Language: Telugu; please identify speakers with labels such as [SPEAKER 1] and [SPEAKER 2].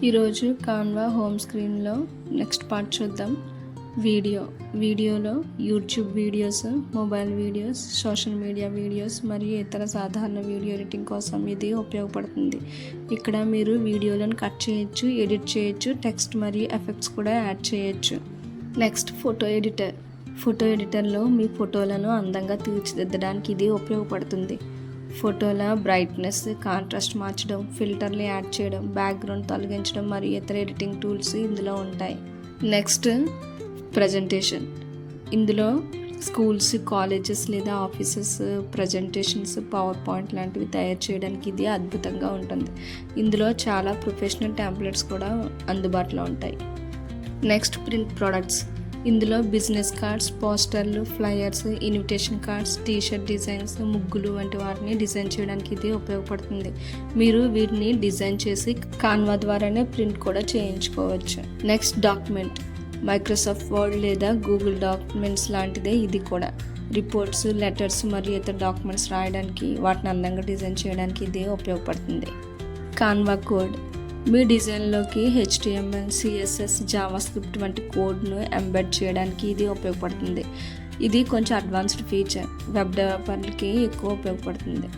[SPEAKER 1] ఈరోజు కాన్వా హోమ్ స్క్రీన్లో నెక్స్ట్ పార్ట్ చూద్దాం. వీడియోలో YouTube videos, mobile videos, social media videos మరియు ఇతర సాధారణ వీడియో ఎడిటింగ్ కోసం ఇది ఉపయోగపడుతుంది. ఇక్కడ మీరు వీడియోలను కట్ చేయొచ్చు, ఎడిట్ చేయొచ్చు, టెక్స్ట్ మరియు ఎఫెక్ట్స్ కూడా యాడ్ చేయొచ్చు. నెక్స్ట్ ఫోటో ఎడిటర్లో మీ ఫోటోలను అందంగా తీర్చిదిద్దడానికి ఇది ఉపయోగపడుతుంది. ఫోటోల బ్రైట్నెస్, కాంట్రాస్ట్ మార్చడం, ఫిల్టర్లు యాడ్ చేయడం, బ్యాక్గ్రౌండ్ తొలగించడం మరియు ఇతర ఎడిటింగ్ టూల్స్ ఇందులో ఉంటాయి. Next presentation. ఇందులో స్కూల్స్, కాలేజెస్ లేదా ఆఫీసెస్ ప్రజెంటేషన్స్, పవర్ పాయింట్ లాంటివి తయారు చేయడానికి ఇది అద్భుతంగా ఉంటుంది. ఇందులో చాలా ప్రొఫెషనల్ టెంప్లెట్స్ కూడా అందుబాటులో ఉంటాయి. Next print products. ఇందులో బిజినెస్ కార్డ్స్, పోస్టర్లు, flyers, invitation cards, T shirt designs, ముగ్గులు వంటి వాటిని డిజైన్ చేయడానికి ఇది ఉపయోగపడుతుంది. మీరు వీటిని డిజైన్ చేసి కాన్వా ద్వారానే ప్రింట్ కూడా చేయించుకోవచ్చు. Next document. మైక్రోసాఫ్ట్ వర్డ్ లేదా గూగుల్ డాక్యుమెంట్స్ లాంటిదే ఇది కూడా. రిపోర్ట్స్, లెటర్స్ మరియు ఇతర డాక్యుమెంట్స్ రాయడానికి, వాటిని అందంగా డిజైన్ చేయడానికి ఇది ఉపయోగపడుతుంది. Canva code. మీ డిజైన్లోకి HTML, CSS, జావాస్క్రిప్ట్ వంటి కోడ్ను ఎంబెడ్ చేయడానికి ఇది ఉపయోగపడుతుంది. ఇది కొంచెం అడ్వాన్స్డ్ ఫీచర్, వెబ్ డెవలపర్లకి ఎక్కువ ఉపయోగపడుతుంది.